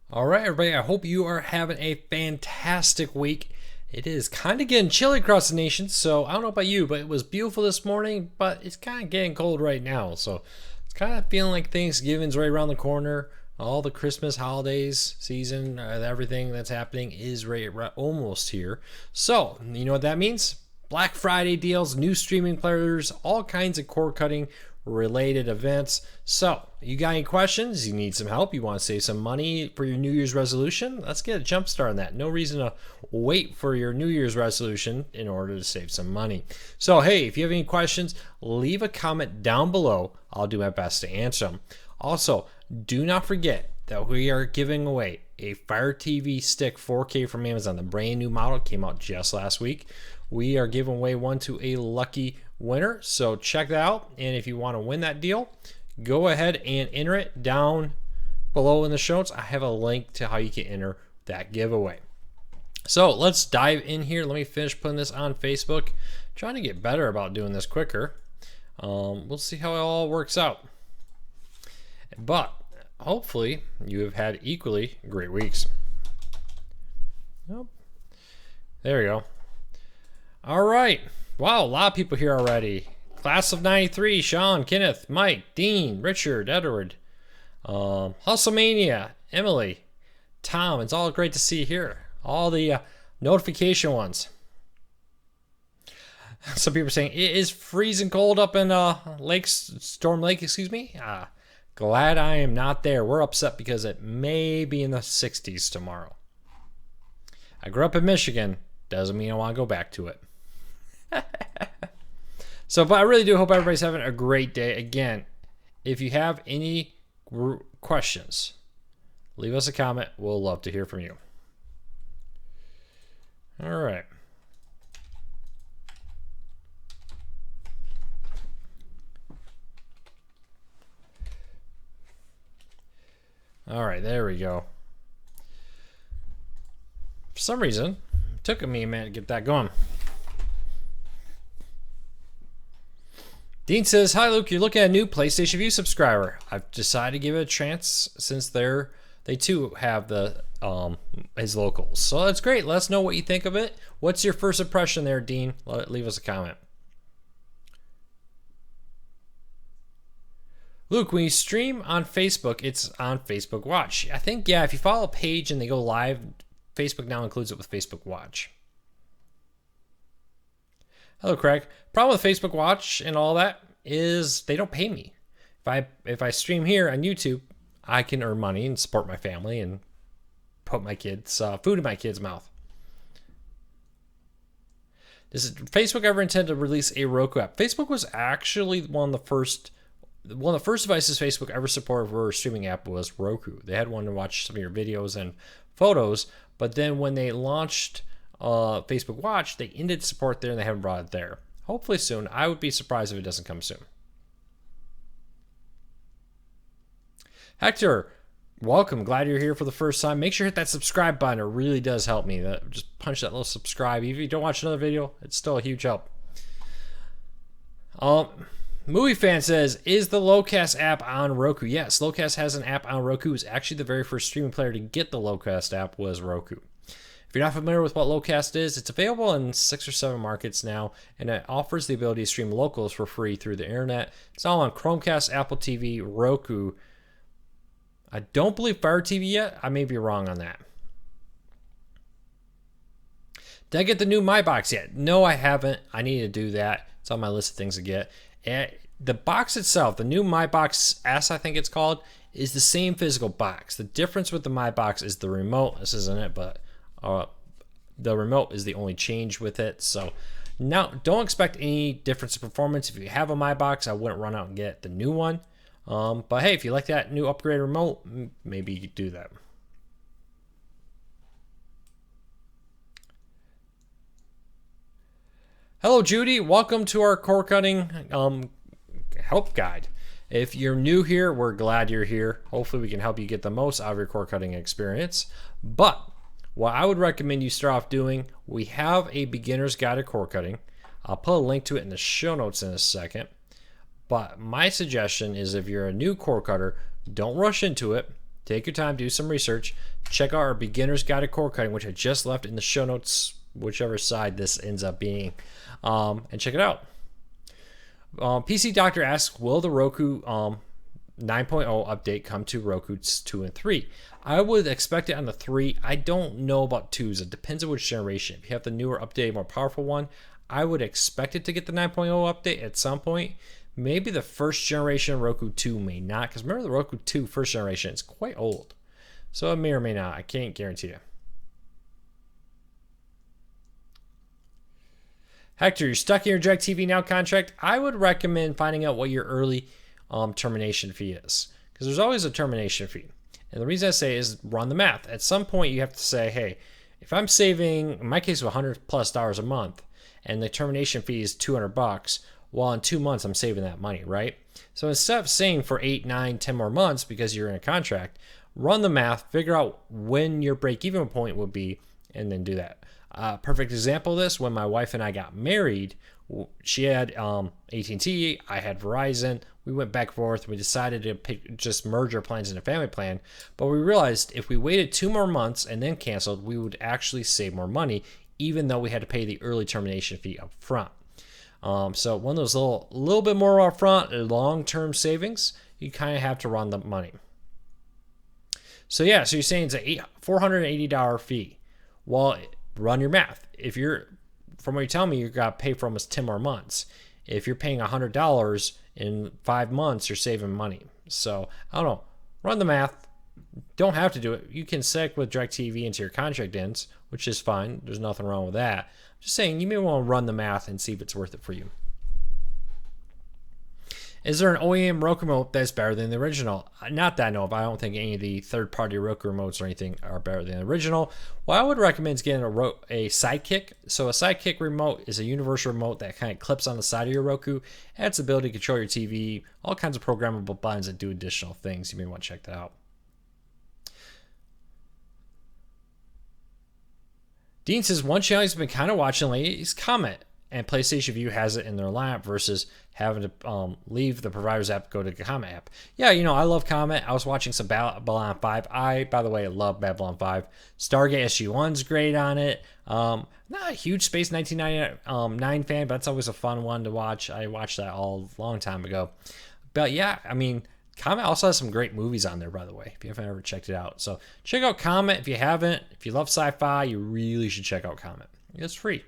All right, everybody, I hope you are having a fantastic week. It is kind of getting chilly across the nation, so I don't know about you, but it was beautiful this morning, but it's kind of getting cold right now. So it's kind of feeling like Thanksgiving's right around the corner. All the Christmas holidays season, everything that's happening is right almost here. So, you know what that means? Black Friday deals, new streaming players, all kinds of cord cutting related events. So, you got any questions? You need some help? You want to save some money for your New Year's resolution? Let's get a jump start on that. No reason to wait for your New Year's resolution in order to save some money. So, hey, if you have any questions, leave a comment down below. I'll do my best to answer them. Also, do not forget that we are giving away a Fire TV Stick 4K from Amazon. The brand new model came out just last week. We are giving away one to a lucky winner, so check that out. And if you want to win that deal, go ahead and enter it down below in the show notes. I have a link to how you can enter that giveaway. So let's dive in here. Let me finish putting this on Facebook. Trying to get better about doing this quicker. We'll see how it all works out. But hopefully you have had equally great weeks. Nope. There we go. All right. Wow, a lot of people here already. Class of 93, Sean, Kenneth, Mike, Dean, Richard, Edward, Hustlemania, Emily, Tom. It's all great to see here. All the notification ones. Some people are saying it is freezing cold up in Storm Lake, excuse me. Glad I am not there. We're upset because it may be in the 60s tomorrow. I grew up in Michigan. Doesn't mean I want to go back to it. So, but I really do hope everybody's having a great day. Again, if you have any questions, leave us a comment. We'll love to hear from you. All right. All right, there we go. For some reason, it took me a minute to get that going. Dean says, "Hi Luke, you're looking at a new PlayStation Vue subscriber. I've decided to give it a chance since they too have the his locals. So that's great. Let us know what you think of it. What's your first impression there, Dean? Leave us a comment." Luke, when you stream on Facebook, it's on Facebook Watch. I think, yeah, if you follow a page and they go live, Facebook now includes it with Facebook Watch. Hello, Craig. Problem with Facebook Watch and all that is they don't pay me. If I stream here on YouTube, I can earn money and support my family and put my kids food in my kids' mouth. Does Facebook ever intend to release a Roku app? Facebook was actually one of the first devices Facebook ever supported for a streaming app was Roku. They had one to watch some of your videos and photos, but then when they launched Facebook Watch, they ended support there and they haven't brought it there. Hopefully soon. I would be surprised if it doesn't come soon. Hector, welcome. Glad you're here for the first time. Make sure you hit that subscribe button. It really does help me. Just punch that little subscribe. Even if you don't watch another video, it's still a huge help. Movie Fan says, is the Locast app on Roku? Yes, Locast has an app on Roku. It was actually the very first streaming player to get the Locast app was Roku. If you're not familiar with what Locast is, it's available in 6 or 7 markets now, and it offers the ability to stream locals for free through the internet. It's all on Chromecast, Apple TV, Roku. I don't believe Fire TV yet. I may be wrong on that. Did I get the new My Box yet? No, I haven't. I need to do that. It's on my list of things to get. And the box itself, the new My Box S, I think it's called, is the same physical box. The difference with the My Box is the remote. This isn't it, but the remote is the only change with it. So now don't expect any difference in performance. If you have a My Box, I wouldn't run out and get the new one. But hey, if you like that new upgraded remote, maybe you could do that. Hello, Judy. Welcome to our cord cutting help guide. If you're new here, we're glad you're here. Hopefully we can help you get the most out of your cord cutting experience. But what I would recommend you start off doing, we have a beginner's guide to cord cutting. I'll put a link to it in the show notes in a second. But my suggestion is if you're a new cord cutter, don't rush into it. take your time, do some research. Check out our beginner's guide to cord cutting, which I just left in the show notes, whichever side this ends up being, and check it out. PC Doctor asks, will the Roku 9.0 update come to Roku 2 and 3? I would expect it on the 3. I don't know about 2s. It depends on which generation. If you have the newer update, more powerful one, I would expect it to get the 9.0 update at some point. Maybe the first generation Roku 2 may not, because remember the Roku 2 first generation is quite old. So it may or may not. I can't guarantee you. Hector, you're stuck in your DirecTV Now contract. I would recommend finding out what your early termination fee is, because there's always a termination fee. And the reason I say is run the math. At some point, you have to say, hey, if I'm saving, in my case, $100+ a month, and the termination fee is $200, well, in 2 months, I'm saving that money, right? So instead of saying for 8, 9, 10 more months because you're in a contract, run the math, figure out when your break-even point would be, and then do that. Perfect example of this, when my wife and I got married, she had AT&T, I had Verizon. We went back and forth. We decided to just merge our plans into a family plan. But we realized if we waited 2 more months and then canceled, we would actually save more money, even though we had to pay the early termination fee up front. So one of those little bit more upfront long-term savings, you kind of have to run the money. So yeah, so you're saying it's a $480 fee. Well, run your math. If you're, from what you're telling me, you got to pay for almost 10 more months. If you're paying $100 in 5 months, you're saving money. So I don't know. Run the math. Don't have to do it. You can stick with DirecTV until your contract ends, which is fine. There's nothing wrong with that. Just saying, you may want to run the math and see if it's worth it for you. Is there an OEM Roku remote that's better than the original? Not that I know of. I don't think any of the third-party Roku remotes or anything are better than the original. What I would recommend is getting a Sidekick. So a Sidekick remote is a universal remote that kind of clips on the side of your Roku. It has the ability to control your TV, all kinds of programmable buttons that do additional things. You may want to check that out. Dean says, one channel he's been kind of watching lately is Comet, and PlayStation View has it in their lineup versus having to leave the provider's app, go to the Comet app. Yeah, you know, I love Comet. I was watching some Babylon 5. By the way, I love Babylon 5. Stargate SG-1's great on it. Not a huge Space 1999 fan, but it's always a fun one to watch. I watched that all a long time ago. But yeah, I mean, Comet also has some great movies on there, by the way, if you haven't ever checked it out. So check out Comet if you haven't. If you love sci-fi, you really should check out Comet. It's free.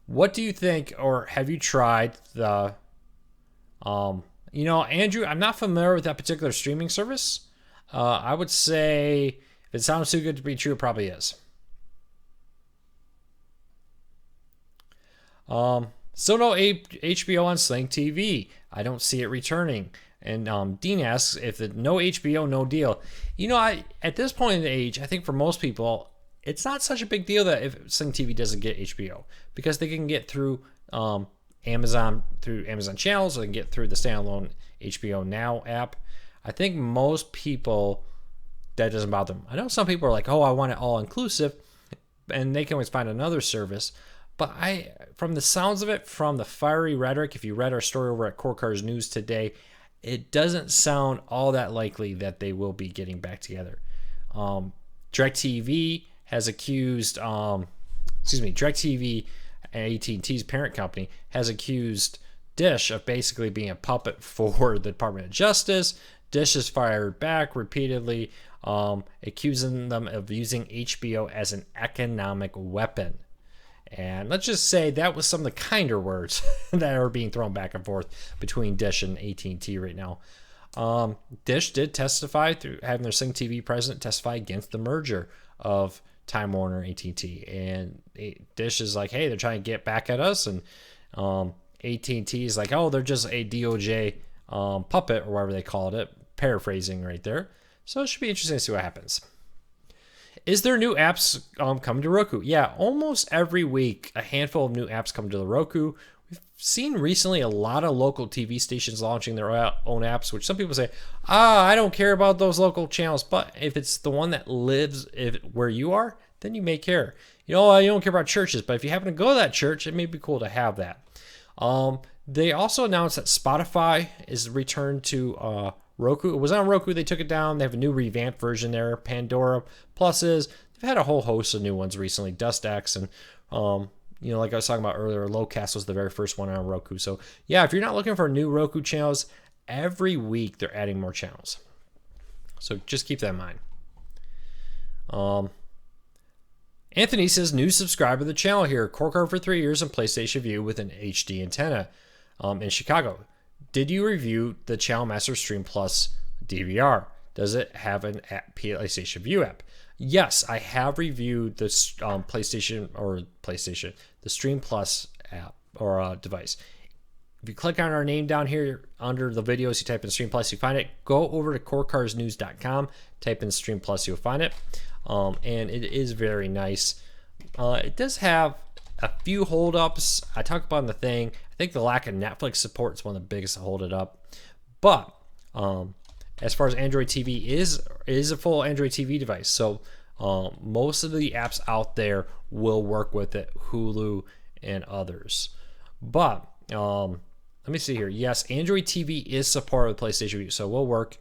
What do you think, or have you tried the, Andrew, I'm not familiar with that particular streaming service. I would say if it sounds too good to be true, it probably is. Still no HBO on Sling TV. I don't see it returning. And Dean asks if the no HBO, no deal. You know, at this point in the age, I think for most people, it's not such a big deal that if Sling TV doesn't get HBO, because they can get through Amazon channels, or they can get through the standalone HBO Now app. I think most people, that doesn't bother them. I know some people are like, oh, I want it all inclusive, and they can always find another service. But from the sounds of it, from the fiery rhetoric, if you read our story over at Core Cars News today, it doesn't sound all that likely that they will be getting back together. DirecTV has accused, DirecTV, AT&T's parent company, has accused Dish of basically being a puppet for the Department of Justice. Dish has fired back repeatedly, accusing them of using HBO as an economic weapon. And let's just say that was some of the kinder words that are being thrown back and forth between Dish and AT&T right now. Dish did testify through having their Sling TV president testify against the merger of Time Warner and AT&T. And Dish is like, hey, they're trying to get back at us. And AT&T is like, oh, they're just a DOJ puppet, or whatever they called it. Paraphrasing right there. So it should be interesting to see what happens. Is there new apps coming to Roku? Yeah, almost every week, a handful of new apps come to the Roku. We've seen recently a lot of local TV stations launching their own apps, which some people say, I don't care about those local channels. But if it's the one that lives where you are, then you may care. You don't care about churches, but if you happen to go to that church, it may be cool to have that. They also announced that Spotify is returned to Roku. It was on Roku. They took it down. They have a new revamped version there. Pandora Pluses. They've had a whole host of new ones recently. DustX and like I was talking about earlier, Lowcast was the very first one on Roku. So yeah, if you're not looking for new Roku channels, every week they're adding more channels. So just keep that in mind. Anthony says, new subscriber to the channel here. Core for 3 years on PlayStation Vue with an HD antenna in Chicago. Did you review the Channel Master Stream Plus DVR? Does it have an PlayStation Vue app? Yes, I have reviewed the PlayStation, the Stream Plus app or device. If you click on our name down here under the videos, you type in Stream Plus, you find it. Go over to corecarsnews.com, type in Stream Plus, you'll find it. And it is very nice. It does have a few holdups. I talked about in the thing. I think the lack of Netflix support is one of the biggest to hold it up. But as far as Android TV is a full Android TV device. So most of the apps out there will work with it, Hulu and others. But let me see here. Yes, Android TV is supported with PlayStation Vue, so it will work.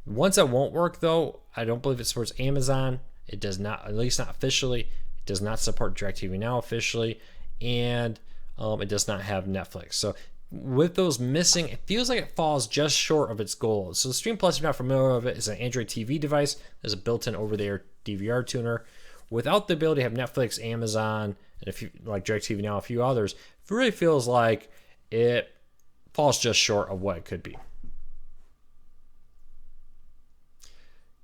Ones that won't work, though, I don't believe it supports Amazon. It does not, at least not officially. It does not support DirecTV Now officially, and it does not have Netflix. So with those missing, it feels like it falls just short of its goals. So Stream Plus, if you're not familiar with it, is an Android TV device. There's a built-in over-the-air DVR tuner. Without the ability to have Netflix, Amazon, and if you like DirecTV Now, a few others, it really feels like it falls just short of what it could be.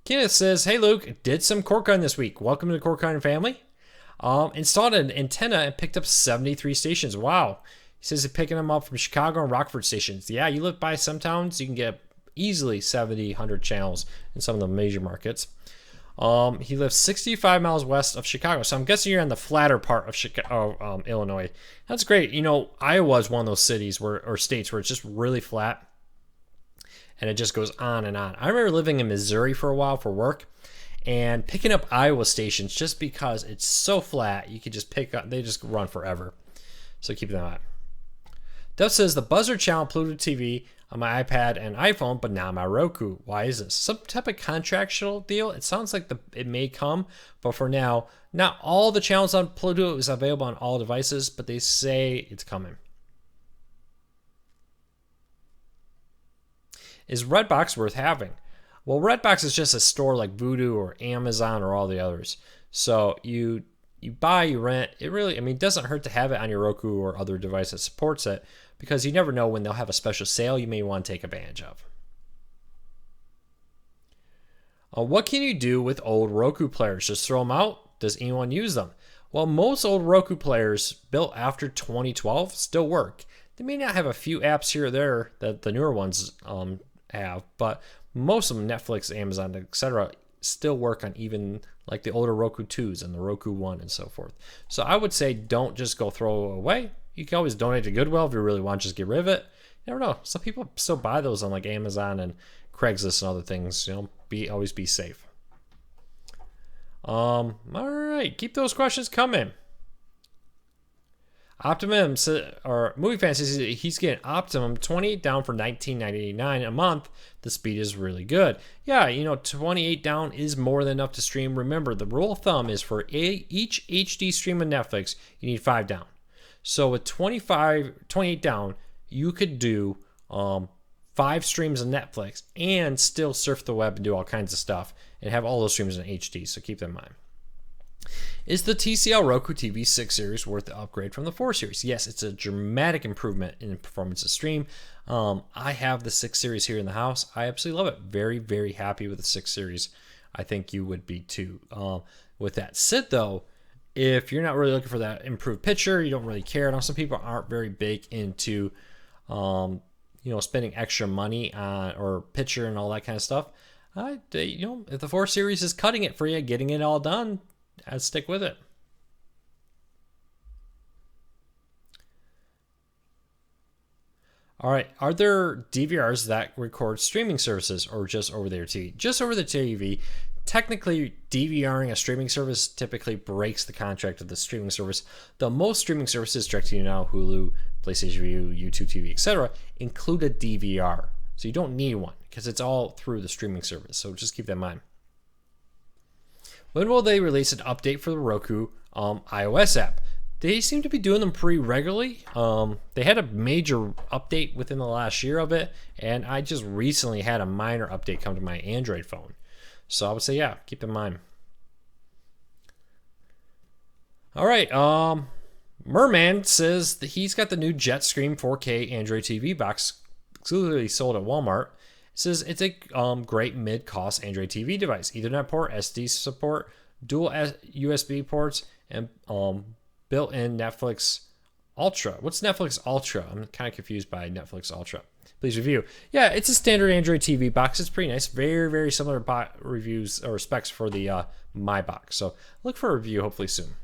Kenneth says, hey Luke, did some CoreCon this week. Welcome to the CoreCon family. Installed an antenna and picked up 73 stations. Wow. He says he's picking them up from Chicago and Rockford stations. Yeah, you live by some towns, you can get easily 70, 100 channels in some of the major markets. He lives 65 miles west of Chicago, so I'm guessing you're on the flatter part of Chicago, Illinois. That's great. You know, Iowa is one of those cities or states where it's just really flat, and it just goes on and on. I remember living in Missouri for a while for work, and picking up Iowa stations just because it's so flat, you could just pick up. They just run forever. So keep that in mind. Duff says the Buzzr channel Pluto TV on my iPad and iPhone, but not my Roku. Why is this? Some type of contractual deal? It sounds like it may come, but for now, not all the channels on Pluto is available on all devices, but they say it's coming. Is Redbox worth having? Well, Redbox is just a store like Vudu or Amazon or all the others. So you buy, you rent. It really, it doesn't hurt to have it on your Roku or other device that supports it, because you never know when they'll have a special sale you may want to take advantage of. What can you do with old Roku players? Just throw them out? Does anyone use them? Well, most old Roku players built after 2012 still work. They may not have a few apps here or there that the newer ones have, but most of them, Netflix, Amazon, etc., still work on even like the older Roku 2s and the Roku 1 and so forth. So I would say don't just go throw it away. You can always donate to Goodwill if you really want to just get rid of it. You never know. Some people still buy those on like Amazon and Craigslist and other things. Always be safe. All right, keep those questions coming. Optimum or Movie Fan says he's getting Optimum 28 down for $19.99 a month. The speed is really good. Yeah, 28 down is more than enough to stream. Remember, the rule of thumb is for each HD stream on Netflix, you need 5 down. So with 28 down, you could do 5 streams on Netflix and still surf the web and do all kinds of stuff and have all those streams in HD. So keep that in mind. Is the TCL Roku TV 6 series worth the upgrade from the 4 series? Yes, it's a dramatic improvement in performance of stream. I have the 6 series here in the house. I absolutely love it. Very, very happy with the 6 series. I think you would be too. With that said, though, if you're not really looking for that improved picture, you don't really care. Now, some people aren't very big into, spending extra money on or picture and all that kind of stuff. If the 4 series is cutting it for you, getting it all done, I'd stick with it. All right, are there DVRs that record streaming services or just over-the-air TV? Just over the TV. Technically, DVRing a streaming service typically breaks the contract of the streaming service. Though most streaming services, DirecTV Now, Hulu, PlayStation Vue, YouTube TV, etc., include a DVR. So you don't need one because it's all through the streaming service. So just keep that in mind. When will they release an update for the Roku iOS app? They seem to be doing them pretty regularly. They had a major update within the last year of it, and I just recently had a minor update come to my Android phone. So I would say, yeah, keep in mind. All right, Merman says that he's got the new Jetstream 4K Android TV box exclusively sold at Walmart. It says it's a great mid-cost Android TV device. Ethernet port, SD support, dual USB ports, and built-in Netflix Ultra. What's Netflix Ultra? I'm kind of confused by Netflix Ultra. Please review. Yeah, it's a standard Android TV box. It's pretty nice. Very, very similar reviews or specs for the My Box. So look for a review hopefully soon.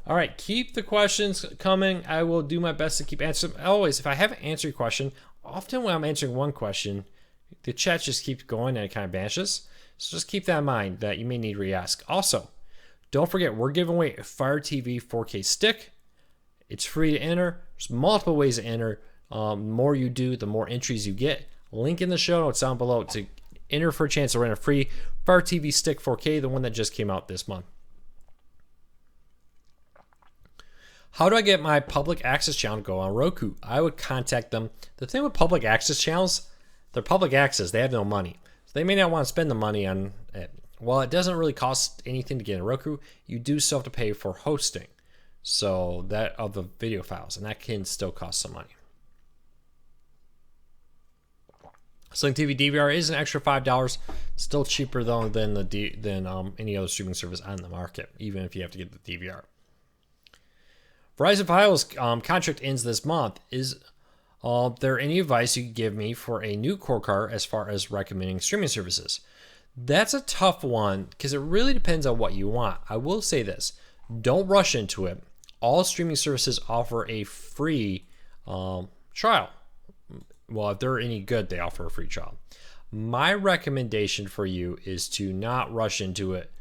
All right, keep the questions coming. I will do my best to keep answering. Always, if I haven't answered your question, often when I'm answering one question, the chat just keeps going and it kind of vanishes. So just keep that in mind that you may need to re-ask. Also, don't forget, we're giving away a Fire TV 4K stick. It's free to enter. There's multiple ways to enter. The more you do, the more entries you get. Link in the show notes down below to enter for a chance to win a free Fire TV stick 4K, the one that just came out this month. How do I get my public access channel to go on Roku? I would contact them. The thing with public access channels, they're public access. They have no money. So they may not want to spend the money on it. While it doesn't really cost anything to get in Roku, you do still have to pay for hosting. So that of the video files, and that can still cost some money. Sling TV DVR is an extra $5. Still cheaper though than any other streaming service on the market, even if you have to get the DVR. Verizon Fios contract ends this month. Is there any advice you could give me for a new core car as far as recommending streaming services? That's a tough one because it really depends on what you want. I will say this. Don't rush into it. All streaming services offer a free trial. Well, if they're any good, they offer a free trial. My recommendation for you is to not rush into it.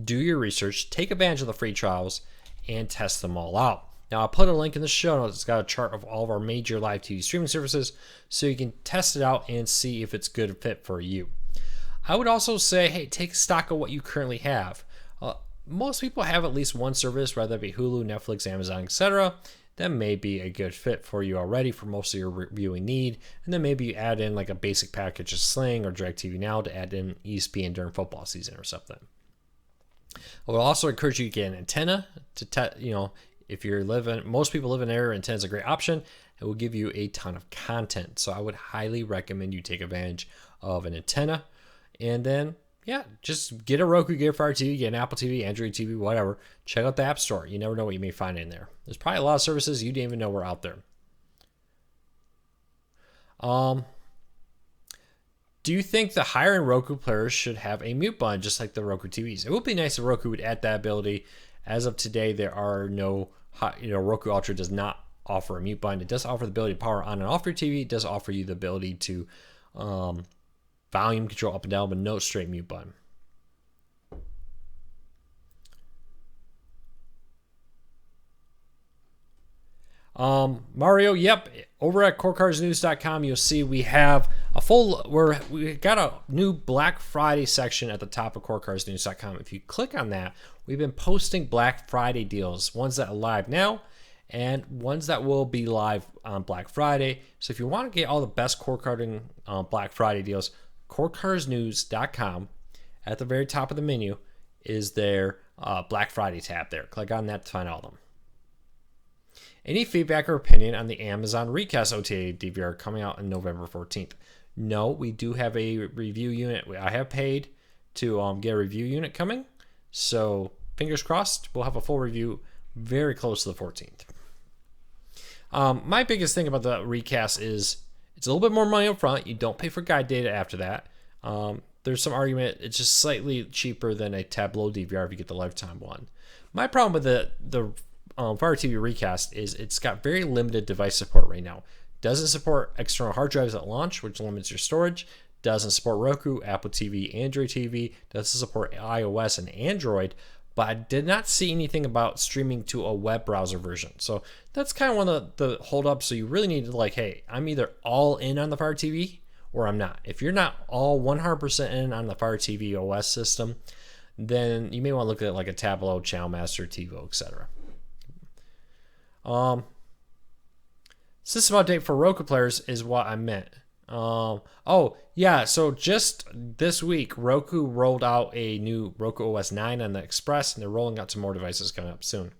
Do your research, take advantage of the free trials, and test them all out. Now, I'll put a link in the show notes. It's got a chart of all of our major live TV streaming services so you can test it out and see if it's a good fit for you. I would also say, hey, take stock of what you currently have. Most people have at least one service, whether it be Hulu, Netflix, Amazon, etc. That may be a good fit for you already for most of your viewing need. And then maybe you add in like a basic package of Sling or DirecTV Now to add in ESPN during football season or something. I would also encourage you to get an antenna to if you're most people live in an area, antenna is a great option. It will give you a ton of content. So I would highly recommend you take advantage of an antenna. And then, yeah, just get a Roku, get a Fire TV, get an Apple TV, Android TV, whatever. Check out the App Store. You never know what you may find in there. There's probably a lot of services you didn't even know were out there. Do you think the higher-end Roku players should have a mute button just like the Roku TVs? It would be nice if Roku would add that ability. As of today, there are no, Roku Ultra does not offer a mute button. It does offer the ability to power on and off your TV. It does offer you the ability to volume control up and down, but no straight mute button. Mario, yep. Over at corecarsnews.com, you'll see we have we got a new Black Friday section at the top of corecarsnews.com. If you click on that, we've been posting Black Friday deals, ones that are live now and ones that will be live on Black Friday. So if you want to get all the best core carding Black Friday deals, corecarsnews.com, at the very top of the menu is their Black Friday tab there. Click on that to find all of them. Any feedback or opinion on the Amazon Recast OTA DVR coming out on November 14th? No, we do have a review unit. I have paid to get a review unit coming. So fingers crossed, we'll have a full review very close to the 14th. My biggest thing about the Recast is it's a little bit more money up front. You don't pay for guide data after that. There's some argument it's just slightly cheaper than a Tableau DVR if you get the lifetime one. My problem with the Fire TV Recast is it's got very limited device support right now. Doesn't support external hard drives at launch, which limits your storage. Doesn't support Roku, Apple TV, Android TV. Doesn't support iOS and Android. But I did not see anything about streaming to a web browser version. So that's kind of one of the holdups. So you really need to hey, I'm either all in on the Fire TV or I'm not. If you're not all 100% in on the Fire TV OS system, then you may want to look at like a Tableau, Channel Master, TiVo, etc. System update for Roku players is what I meant. Oh, yeah, so just this week, Roku rolled out a new Roku OS 9 on the Express, and they're rolling out some more devices coming up soon.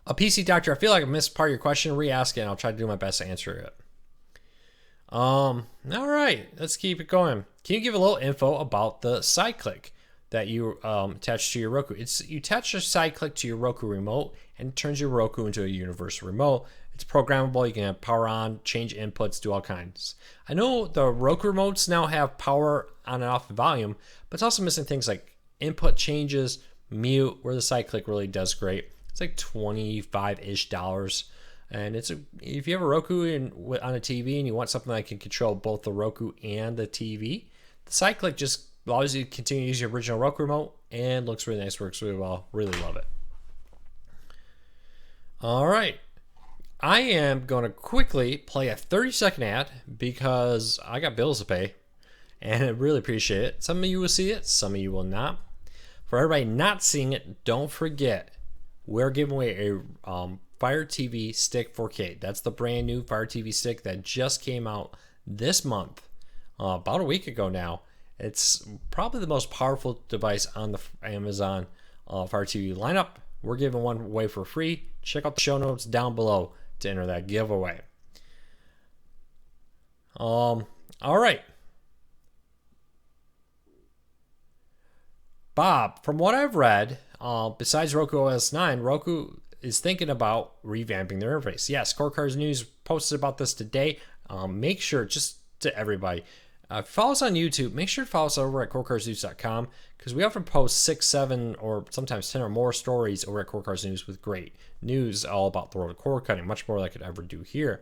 A PC Doctor, I feel like I missed part of your question. Re-ask it, and I'll try to do my best to answer it. All right, let's keep it going. Can you give a little info about the SideClick that you attach to your Roku? You attach your SideClick to your Roku remote, and it turns your Roku into a universal remote. It's programmable. You can have power on, change inputs, do all kinds. I know the Roku remotes now have power on and off volume, but it's also missing things like input changes, mute, where the SideClick really does great. It's like $25-ish, and if you have a Roku on a TV and you want something that can control both the Roku and the TV, the SideClick just allows you to continue to use your original Roku remote and looks really nice, works really well. Really love it. All right, I am going to quickly play a 30-second ad because I got bills to pay, and I really appreciate it. Some of you will see it, some of you will not. For everybody not seeing it, don't forget, we're giving away a Fire TV Stick 4K. That's the brand new Fire TV Stick that just came out this month, about a week ago now. It's probably the most powerful device on the Amazon Fire TV lineup. We're giving one away for free. Check out the show notes down below to enter that giveaway. All right. Bob, from what I've read, besides Roku OS 9, Roku is thinking about revamping their interface. Yes, Core Cars News posted about this today. Make sure, just to everybody, follow us on YouTube. Make sure to follow us over at corecarsnews.com because we often post 6, 7, or sometimes 10 or more stories over at Core Cars News with great news all about the world of cord cutting, much more than I could ever do here.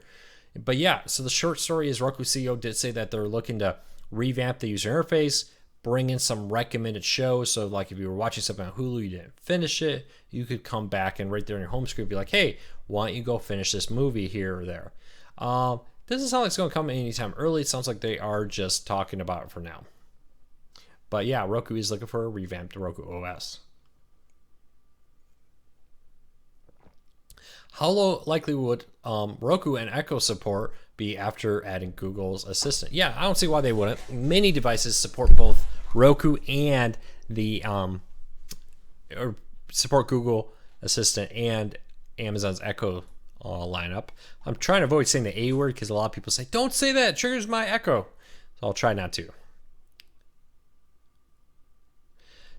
But yeah, so the short story is Roku CEO did say that they're looking to revamp the user interface, bring in some recommended shows. So like if you were watching something on Hulu, you didn't finish it, you could come back and right there on your home screen be like, hey, why don't you go finish this movie here or there? Doesn't sound like it's going to come anytime early. It sounds like they are just talking about it for now. But yeah, Roku is looking for a revamped Roku OS. How likely would Roku and Echo support be after adding Google's Assistant? Yeah, I don't see why they wouldn't. Many devices support both Roku and the or support Google Assistant and Amazon's Echo lineup. I'm trying to avoid saying the A word because a lot of people say, don't say that, it triggers my Echo. So I'll try not to.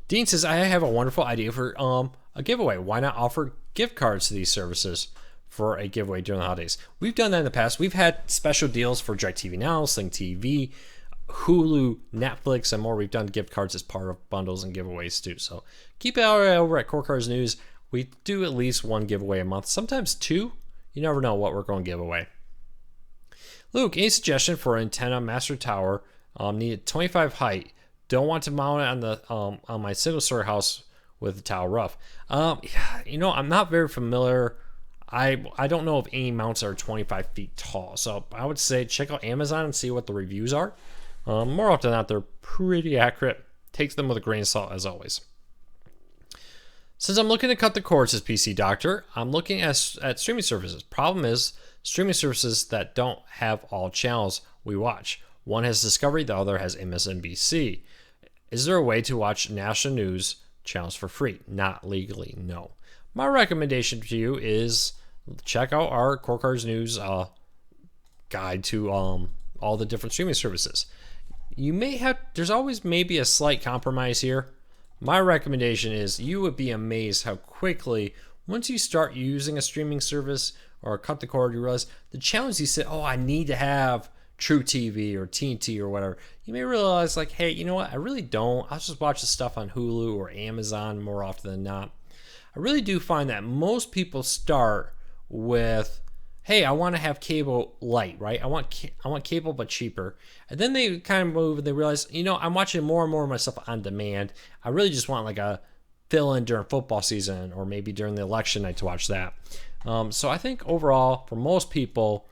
Dean says, I have a wonderful idea for a giveaway. Why not offer gift cards to these services for a giveaway during the holidays? We've done that in the past. We've had special deals for DirecTV Now, Sling TV, Hulu, Netflix, and more. We've done gift cards as part of bundles and giveaways too. So keep it over at Core Cars News. We do at least one giveaway a month, sometimes two. You never know what we're going to give away. Luke, any suggestion for antenna master tower? Needed 25 height. Don't want to mount it on the on my single story house with the tower roof. I'm not very familiar. I don't know if any mounts are 25 feet tall. So I would say check out Amazon and see what the reviews are. More often than not, they're pretty accurate. Take them with a grain of salt as always. Since I'm looking to cut the cord, says PC Doctor, I'm looking at streaming services. Problem is, streaming services that don't have all channels we watch. One has Discovery, the other has MSNBC. Is there a way to watch national news channels for free? Not legally, no. My recommendation to you is check out our Core Cars News guide to all the different streaming services. There's always maybe a slight compromise here. My recommendation is you would be amazed how quickly, once you start using a streaming service or cut the cord, you realize the challenge you say, I need to have True TV or TNT or whatever. You may realize like, hey, you know what? I really don't. I'll just watch the stuff on Hulu or Amazon more often than not. I really do find that most people start with, hey, I want to have cable light, right? I want cable but cheaper. And then they kind of move and they realize, I'm watching more and more of my stuff on demand. I really just want like a fill in during football season or maybe during the election night to watch that. So I think overall, for most people,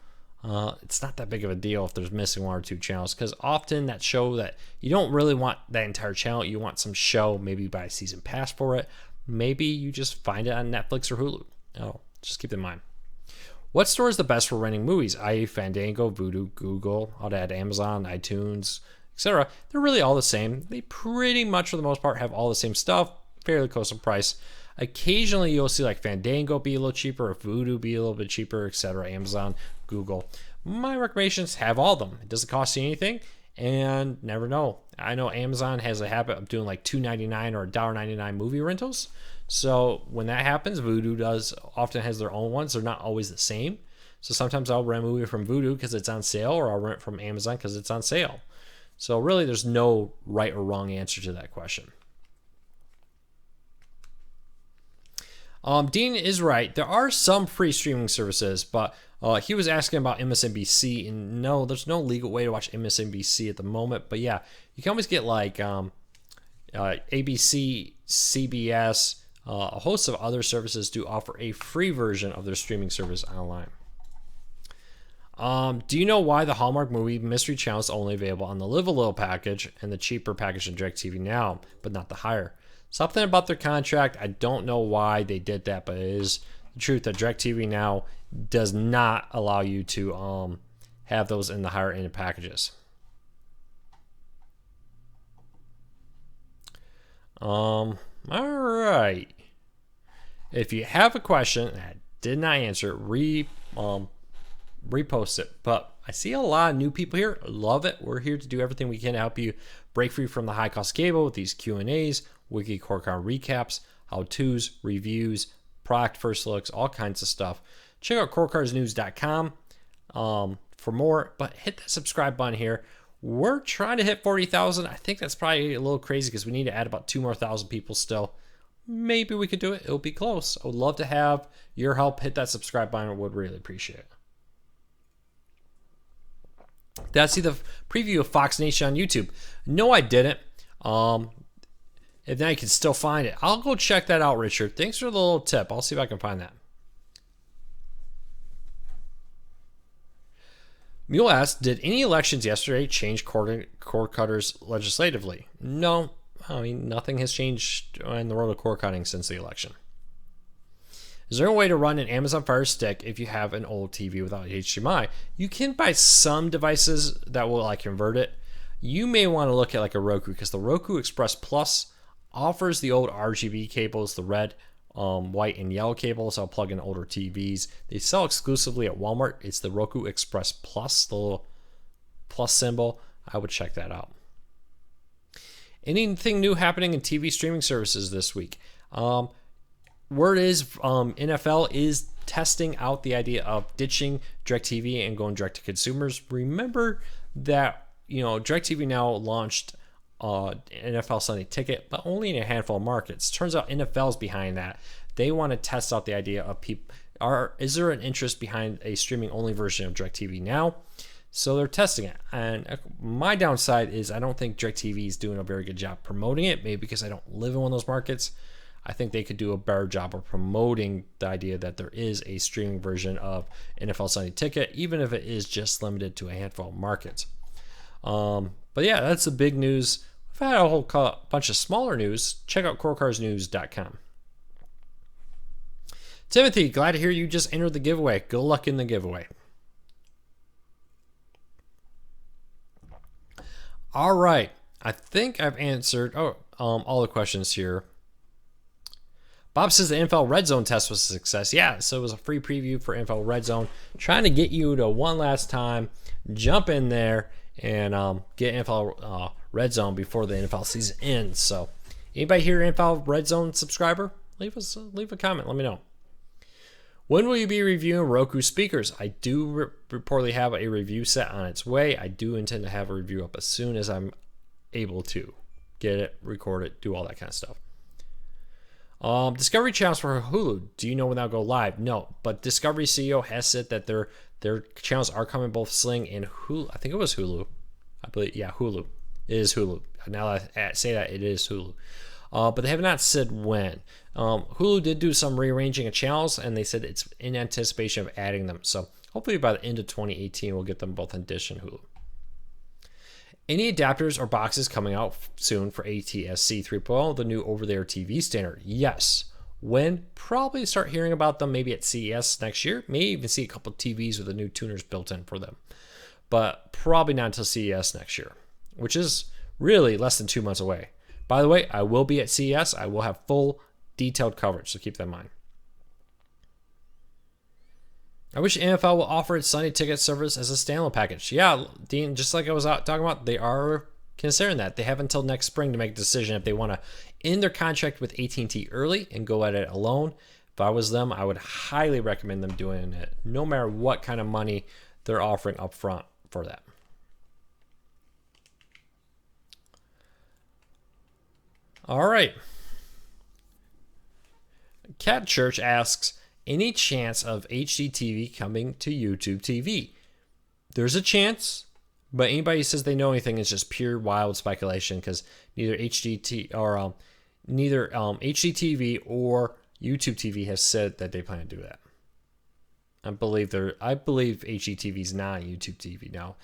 it's not that big of a deal if there's missing one or two channels, because often that show that you don't really want that entire channel, you want some show, maybe buy a season pass for it. Maybe you just find it on Netflix or Hulu. Oh, just keep that in mind. What store is the best for renting movies? i.e. Fandango, Vudu, Google, I'll add Amazon, iTunes, etc. They're really all the same. They pretty much, for the most part, have all the same stuff, fairly close in price. Occasionally, you'll see like Fandango be a little cheaper, or Vudu be a little bit cheaper, etc. Amazon, Google. My recommendations have all of them. It doesn't cost you anything, and never know. I know Amazon has a habit of doing like $2.99 or $1.99 movie rentals. So when that happens, Vudu often has their own ones. They're not always the same. So sometimes I'll rent a movie from Vudu because it's on sale, or I'll rent from Amazon because it's on sale. So really, there's no right or wrong answer to that question. Dean is right. There are some free streaming services, but he was asking about MSNBC, and no, there's no legal way to watch MSNBC at the moment. But yeah, you can always get like ABC, CBS, a host of other services do offer a free version of their streaming service online. Do you know why the Hallmark movie Mystery Channel is only available on the Live a Little package and the cheaper package on DirecTV Now, but not the higher? Something about their contract. I don't know why they did that, but it is the truth that DirecTV Now does not allow you to have those in the higher end packages. All right. If you have a question and I did not answer, repost it. But I see a lot of new people here. Love it. We're here to do everything we can to help you break free from the high cost cable with these Q&As, wiki core card recaps, how-tos, reviews, product first looks, all kinds of stuff. Check out corecardsnews.com for more, but hit that subscribe button here. We're trying to hit 40,000. I think that's probably a little crazy because we need to add about 2 more thousand people still. Maybe we could do it. It'll be close. I would love to have your help. Hit that subscribe button. I would really appreciate it. Did I see the preview of Fox Nation on YouTube? No, I didn't. If now you can still find it, I'll go check that out, Richard. Thanks for the little tip. I'll see if I can find that. Mule asked, did any elections yesterday change cord cutters legislatively? No. I mean, nothing has changed in the world of cord cutting since the election. Is there a way to run an Amazon Fire Stick if you have an old TV without HDMI? You can buy some devices that will like convert it. You may want to look at like a Roku, because the Roku Express Plus offers the old RGB cables, the red, white, and yellow cables. I'll plug in older TVs. They sell exclusively at Walmart. It's the Roku Express Plus, the little plus symbol. I would check that out. Anything new happening in TV streaming services this week? Word is NFL is testing out the idea of ditching DirecTV and going direct to consumers. Remember that DirecTV Now launched NFL Sunday Ticket, but only in a handful of markets. Turns out NFL's behind that. They want to test out the idea of is there an interest behind a streaming only version of DirecTV Now? So they're testing it. And my downside is I don't think DirecTV is doing a very good job promoting it, maybe because I don't live in one of those markets. I think they could do a better job of promoting the idea that there is a streaming version of NFL Sunday Ticket, even if it is just limited to a handful of markets. But yeah, that's the big news. We've had a whole bunch of smaller news. Check out corecarsnews.com. Timothy, glad to hear you just entered the giveaway. Good luck in the giveaway. All right. I think I've answered all the questions here. Bob says the NFL Red Zone test was a success. Yeah, so it was a free preview for NFL Red Zone. Trying to get you to one last time, jump in there, and get NFL Red Zone before the NFL season ends. So anybody here NFL Red Zone subscriber? Leave a comment. Let me know. When will you be reviewing Roku speakers? I do reportedly have a review set on its way. I do intend to have a review up as soon as I'm able to get it, record it, do all that kind of stuff. Discovery channels for Hulu. Do you know when they'll go live? No, but Discovery CEO has said that their channels are coming both Sling and Hulu. I think it was Hulu. I believe, yeah, Hulu. It is Hulu. Now that I say that, it is Hulu. but they have not said when. Hulu did do some rearranging of channels, and they said it's in anticipation of adding them. So hopefully by the end of 2018, we'll get them both on Dish and Hulu. Any adapters or boxes coming out soon for ATSC 3.0, the new over-the-air TV standard? Yes. When? Probably start hearing about them maybe at CES next year. May even see a couple of TVs with the new tuners built in for them. But probably not until CES next year, which is really less than 2 months away. By the way, I will be at CES. I will have full detailed coverage, so keep that in mind. I wish NFL will offer its Sunday ticket service as a standalone package. Yeah, Dean, just like I was talking about, they are considering that. They have until next spring to make a decision if they want to end their contract with AT&T early and go at it alone. If I was them, I would highly recommend them doing it, no matter what kind of money they're offering up front for that. All right. Cat Church asks, any chance of HDTV coming to YouTube TV? There's a chance, but anybody who says they know anything is just pure wild speculation, because neither HDTV or YouTube TV has said that they plan to do that. I believe HGTV is not on YouTube TV now.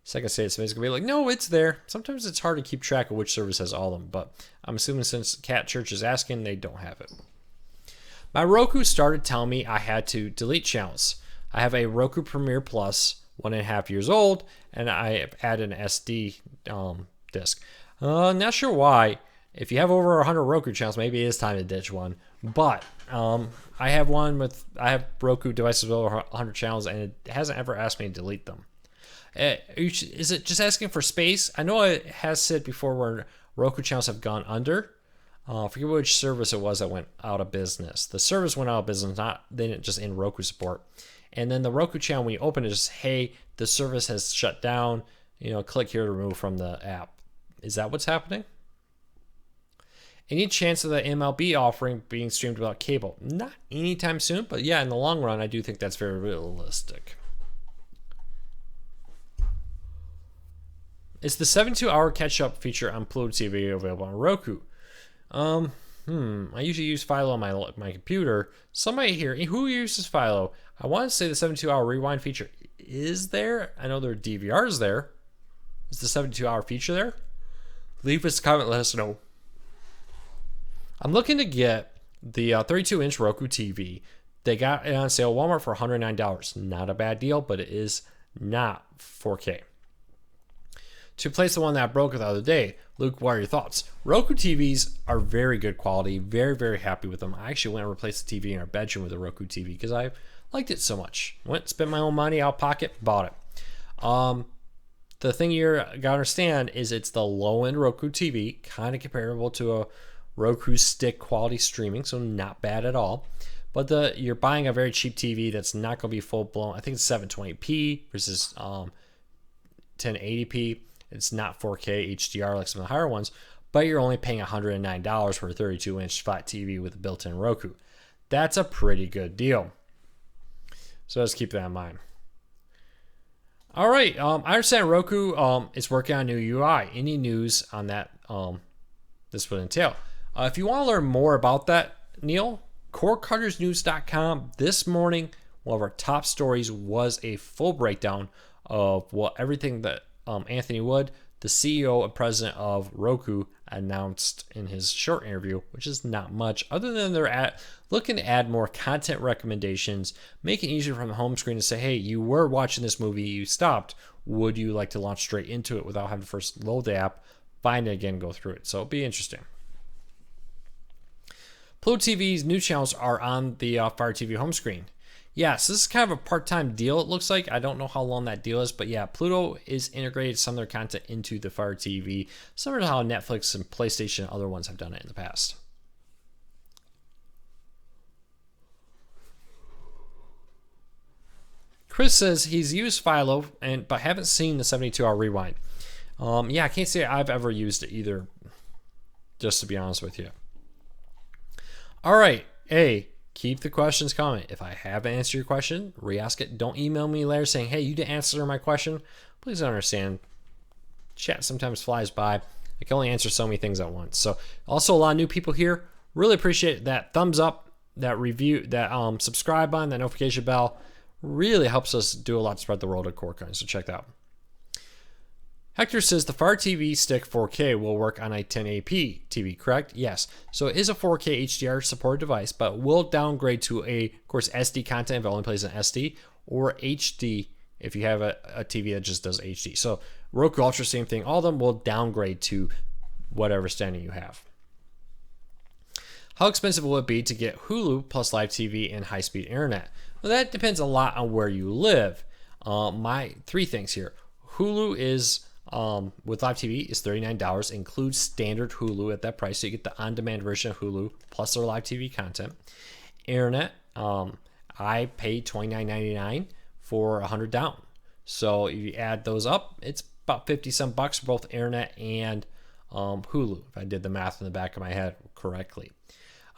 Second say it, somebody's gonna be like, no, it's there. Sometimes it's hard to keep track of which service has all of them, but I'm assuming since Cat Church is asking, they don't have it. My Roku started telling me I had to delete channels. I have a Roku Premiere Plus, 1.5 years old, and I have added an SD disc. Not sure why. If you have over 100 Roku channels, maybe it is time to ditch one. But I have Roku devices with over 100 channels, and it hasn't ever asked me to delete them. Is it just asking for space? I know it has said before where Roku channels have gone under. I forget which service it was that went out of business. The service went out of business, they didn't just end Roku support. And then the Roku channel, when you open it, just, hey, the service has shut down. Click here to remove from the app. Is that what's happening? Any chance of the MLB offering being streamed without cable? Not anytime soon, but yeah, in the long run, I do think that's very realistic. Is the 72-hour catch-up feature on Pluto TV available on Roku? I usually use Philo on my computer. Somebody here, who uses Philo? I want to say the 72-hour rewind feature is there. I know there are DVRs there. Is the 72-hour feature there? Leave us a comment, let us know. I'm looking to get the 32-inch Roku TV. They got it on sale at Walmart for $109. Not a bad deal, but it is not 4K. To replace the one that broke the other day, Luke, what are your thoughts? Roku TVs are very good quality. Very, very happy with them. I actually went and replaced the TV in our bedroom with a Roku TV because I liked it so much. Went, spent my own money, out pocket, bought it. The thing you gotta understand is it's the low-end Roku TV, kind of comparable to a Roku stick quality streaming, so not bad at all. But you're buying a very cheap TV that's not going to be full-blown. I think it's 720p versus 1080p. It's not 4K HDR like some of the higher ones, but you're only paying $109 for a 32-inch flat TV with a built-in Roku. That's a pretty good deal. So let's keep that in mind. All right, I understand Roku is working on a new UI. Any news on that this would entail? If you want to learn more about that, Neil, CordCuttersNews.com this morning, one of our top stories was a full breakdown of everything that Anthony Wood, the CEO and president of Roku, announced in his short interview, which is not much other than they're looking to add more content recommendations, make it easier from the home screen to say, hey, you were watching this movie, you stopped. Would you like to launch straight into it without having to first load the app, find it again, go through it? So it'll be interesting. Pluto TV's new channels are on the Fire TV home screen. Yes, this is kind of a part-time deal, it looks like. I don't know how long that deal is, but yeah, Pluto is integrated some of their content into the Fire TV, similar to how Netflix and PlayStation and other ones have done it in the past. Chris says he's used Philo, but haven't seen the 72-hour rewind. Yeah, I can't say I've ever used it either, just to be honest with you. All right, keep the questions coming. If I haven't answered your question, re-ask it. Don't email me later saying, hey, you didn't answer my question. Please understand, chat sometimes flies by. I can only answer so many things at once. So also a lot of new people here. Really appreciate that thumbs up, that review, that subscribe button, that notification bell. Really helps us do a lot to spread the world of cord cutting. So check that out. Hector says the Fire TV Stick 4K will work on a 1080p TV, correct? Yes. So it is a 4K HDR supported device, but will downgrade to of course, SD content if it only plays in SD, or HD if you have a TV that just does HD. So Roku Ultra, same thing. All of them will downgrade to whatever standing you have. How expensive will it be to get Hulu plus live TV and high-speed internet? Well, that depends a lot on where you live. My three things here. Hulu is with live TV is $39, includes standard Hulu at that price, so you get the on-demand version of Hulu plus their live TV content. Internet, I paid $29.99 for 100 down. So if you add those up, it's about 50 some bucks for both internet and Hulu, if I did the math in the back of my head correctly.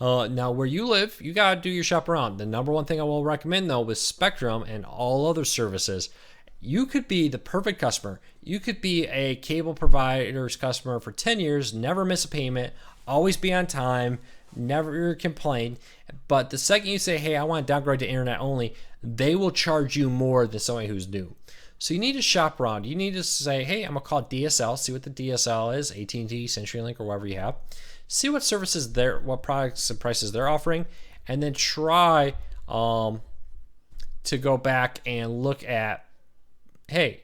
Now, where you live, you got to do your shop around. The number one thing I will recommend, though, with Spectrum and all other services, you could be the perfect customer. You could be a cable provider's customer for 10 years, never miss a payment, always be on time, never complain. But the second you say, hey, I want to downgrade to internet only, they will charge you more than somebody who's new. So you need to shop around. You need to say, hey, I'm going to call DSL, see what the DSL is, AT&T, CenturyLink, or whatever you have. See what services what products and prices they're offering, and then try to go back and look at, hey,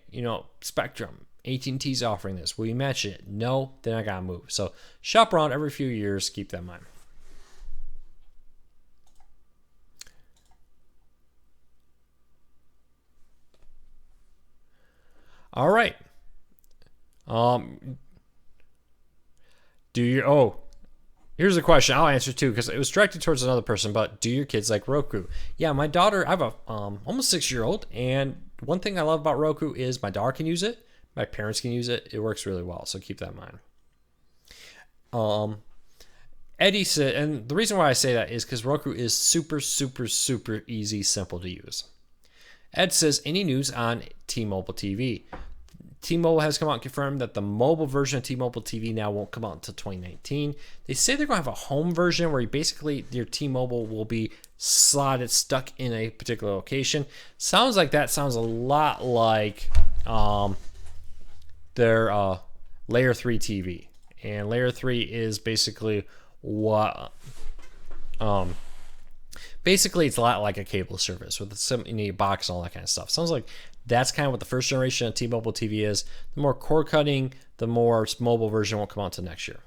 Spectrum, AT&T's offering this. Will you match it? No, then I gotta move. So shop around every few years. Keep that in mind. All right. Here's a question I'll answer too, because it was directed towards another person, but do your kids like Roku? Yeah, my daughter, I have a almost 6-year-old, and one thing I love about Roku is my daughter can use it, my parents can use it. It works really well, so keep that in mind. Eddie said, and the reason why I say that is because Roku is super, super, super easy, simple to use. Ed says, any news on T-Mobile TV? T-Mobile has come out and confirmed that the mobile version of T-Mobile TV now won't come out until 2019. They say they're going to have a home version where your T-Mobile will be slotted, stuck in a particular location. Sounds a lot like their Layer 3 TV. And Layer 3 is basically what... Basically, it's a lot like a cable service with some box and all that kind of stuff. Sounds like that's kind of what the first generation of T-Mobile TV is. The more cord cutting, the more mobile version won't come out until next year.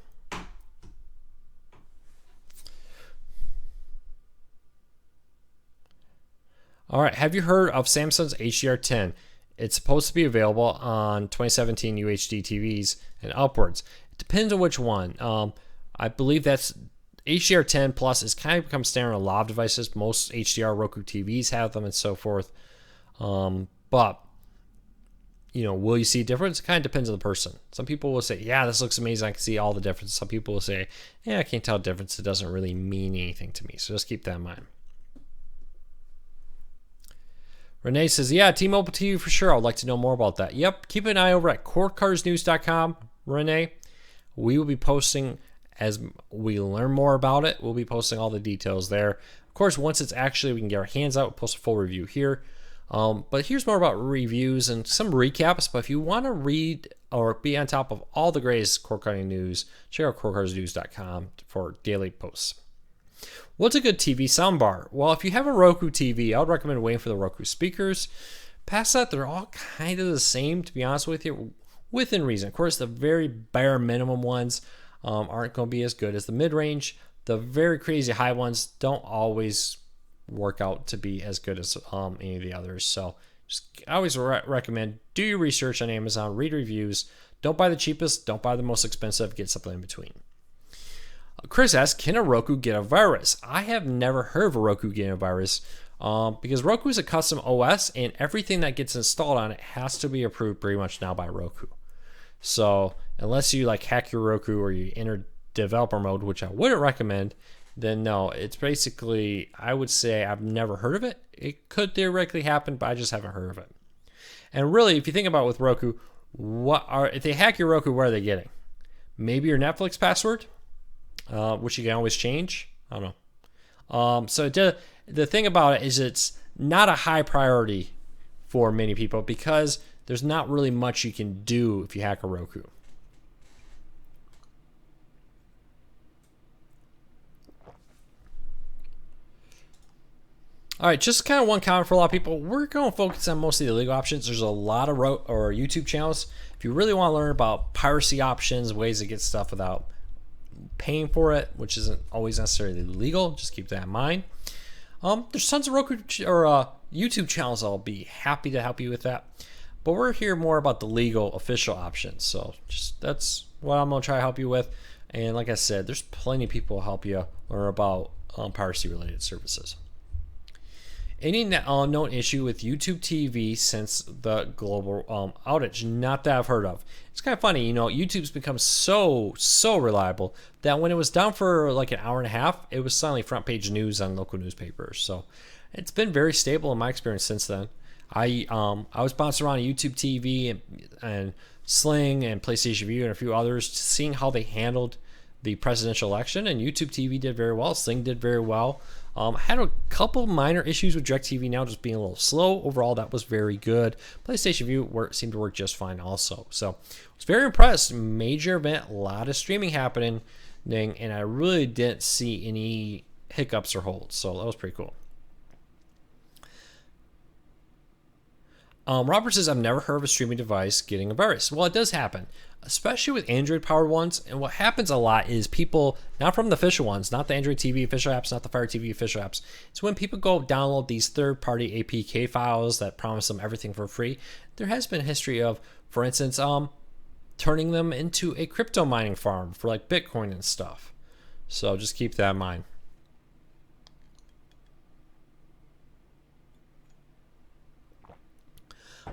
All right, have you heard of Samsung's HDR10? It's supposed to be available on 2017 UHD TVs and upwards. It depends on which one. I believe that's HDR10 Plus is kind of become standard on a lot of devices. Most HDR Roku TVs have them and so forth. But, will you see a difference? It kind of depends on the person. Some people will say, yeah, this looks amazing. I can see all the difference. Some people will say, yeah, I can't tell the difference. It doesn't really mean anything to me. So just keep that in mind. Renee says, yeah, T-Mobile TV for sure. I'd like to know more about that. Yep, keep an eye over at cordcuttersnews.com, Renee. We will be posting, as we learn more about it, we'll be posting all the details there. Of course, once it's we can get our hands out, we'll post a full review here. But here's more about reviews and some recaps. But if you want to read or be on top of all the greatest cord cutting news, check out cordcuttersnews.com for daily posts. What's a good TV soundbar? Well, if you have a Roku TV, I would recommend waiting for the Roku speakers. Past that, they're all kind of the same, to be honest with you, within reason. Of course, the very bare minimum ones aren't going to be as good as the mid-range. The very crazy high ones don't always work out to be as good as any of the others. So I always recommend do your research on Amazon, read reviews. Don't buy the cheapest, don't buy the most expensive, get something in between. Chris asks, can a Roku get a virus? I have never heard of a Roku getting a virus because Roku is a custom OS and everything that gets installed on it has to be approved pretty much now by Roku. So unless you hack your Roku or you enter developer mode, which I wouldn't recommend, then no, it's basically, I would say I've never heard of it. It could theoretically happen, but I just haven't heard of it. And really, if you think about it with Roku, if they hack your Roku, what are they getting? maybe your Netflix password, which you can always change. I don't know. So the thing about it is it's not a high priority for many people because there's not really much you can do if you hack a Roku. All right, just kind of one comment for a lot of people. We're going to focus on mostly the legal options. There's a lot of YouTube channels. If you really want to learn about piracy options, ways to get stuff without paying for it, which isn't always necessarily legal, just keep that in mind. There's tons of Roku or YouTube channels. I'll be happy to help you with that. But we're here more about the legal official options. So that's what I'm going to try to help you with. And like I said, there's plenty of people to help you learn about piracy related services. Any known issue with YouTube TV since the global outage? Not that I've heard of. It's kind of funny, YouTube's become so reliable that when it was down for like an hour and a half, it was suddenly front page news on local newspapers. So it's been very stable in my experience since then. I was bouncing around YouTube TV and Sling and PlayStation View and a few others, seeing how they handled the presidential election, and YouTube TV did very well. Sling did very well. Had a couple minor issues with DirecTV Now just being a little slow. Overall, that was very good. PlayStation View seemed to work just fine also. So I was very impressed. Major event, a lot of streaming happening, and I really didn't see any hiccups or holds. So that was pretty cool. Robert says, I've never heard of a streaming device getting a virus. Well, it does happen, especially with Android-powered ones. And what happens a lot is people, not from the official ones, not the Android TV official apps, not the Fire TV official apps, it's when people go download these third-party APK files that promise them everything for free. There has been a history of, for instance, turning them into a crypto mining farm for like Bitcoin and stuff. So just keep that in mind.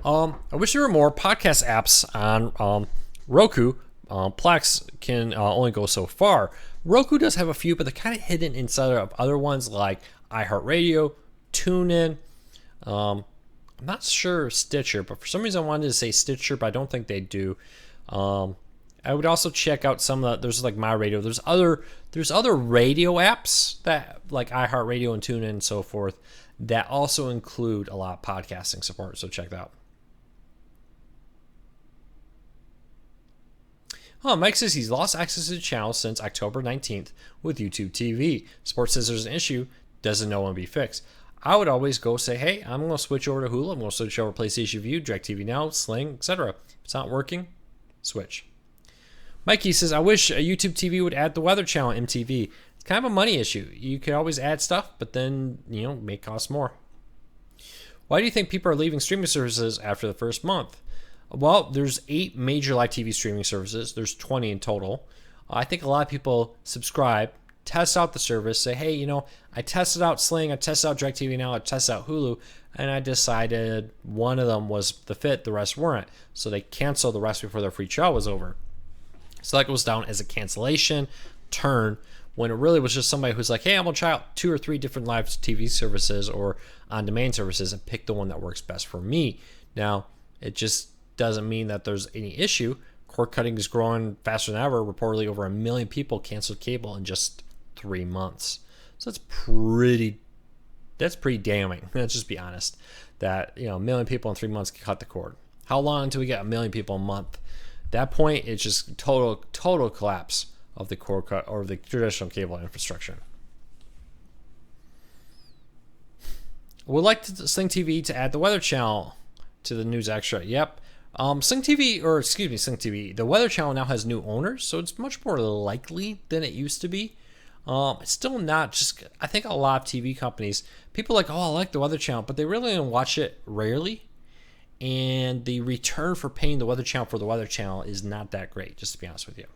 I wish there were more podcast apps on Roku. Plex can only go so far. Roku does have a few, but they're kind of hidden inside of other ones like iHeartRadio, TuneIn. I'm not sure Stitcher, but for some reason I wanted to say Stitcher, but I don't think they do. I would also check out some of the, there's like MyRadio. There's other radio apps that like iHeartRadio and TuneIn and so forth that also include a lot of podcasting support. So check that out. Mike says he's lost access to the channel since October 19th with YouTube TV. Sports says there's an issue, doesn't know when to be fixed. I would always go say, hey, I'm going to switch over to Hulu. I'm going to switch over to PlayStation View, DirecTV Now, Sling, etc. If it's not working, switch. Mikey says, I wish YouTube TV would add the Weather Channel MTV. It's kind of a money issue. You could always add stuff, but then, may cost more. Why do you think people are leaving streaming services after the first month? Well, there's 8 major live TV streaming services. There's 20 in total. I think a lot of people subscribe, test out the service, say, hey, I tested out Sling, I tested out DirecTV Now, I tested out Hulu, and I decided one of them was the fit, the rest weren't. So they canceled the rest before their free trial was over. So that goes down as a cancellation turn when it really was just somebody who's like, hey, I'm going to try out 2 or 3 different live TV services or on-demand services and pick the one that works best for me. Now, it just doesn't mean that there's any issue. Cord cutting is growing faster than ever. Reportedly over 1 million people canceled cable in just 3 months. So that's pretty damning. Let's just be honest. That 1 million people in 3 months can cut the cord. How long until we get 1 million people a month? At that point, it's just total collapse of the cord cut or the traditional cable infrastructure. Would like Sling TV to add the Weather Channel to the News Extra. Yep. Sling TV, the Weather Channel now has new owners, so it's much more likely than it used to be. It's still not just, I think a lot of TV companies, people are like, oh, I like the Weather Channel, but they really don't watch it rarely. And the return for paying the Weather Channel for the Weather Channel is not that great, just to be honest with you.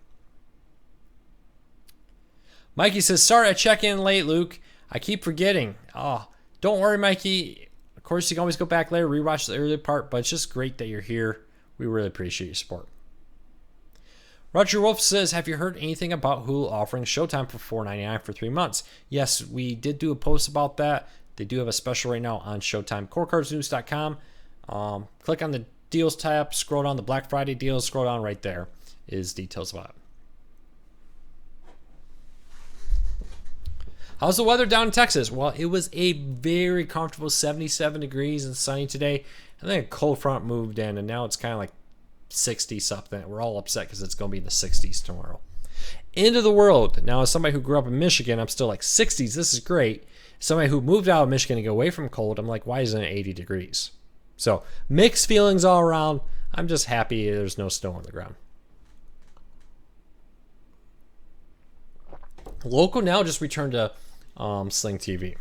Mikey says, sorry I check in late, Luke. I keep forgetting. Oh, don't worry, Mikey. Of course, you can always go back later, rewatch the earlier part, but it's just great that you're here. We really appreciate your support. Roger Wolf says, have you heard anything about Hulu offering Showtime for $4.99 for 3 months? Yes, we did do a post about that. They do have a special right now on Showtime. CoreCardsNews.com. Click on the deals tab, scroll down the Black Friday deals, scroll down right there is details about it. How's the weather down in Texas? Well, it was a very comfortable 77 degrees and sunny today. And then a cold front moved in, and now it's kind of like 60 something. We're all upset because it's going to be in the 60s tomorrow. End of the world. Now, as somebody who grew up in Michigan, I'm still like 60s. This is great. Somebody who moved out of Michigan to go away from cold, I'm like, why isn't it 80 degrees? So mixed feelings all around. I'm just happy there's no snow on the ground. Local now just returned to Sling TV.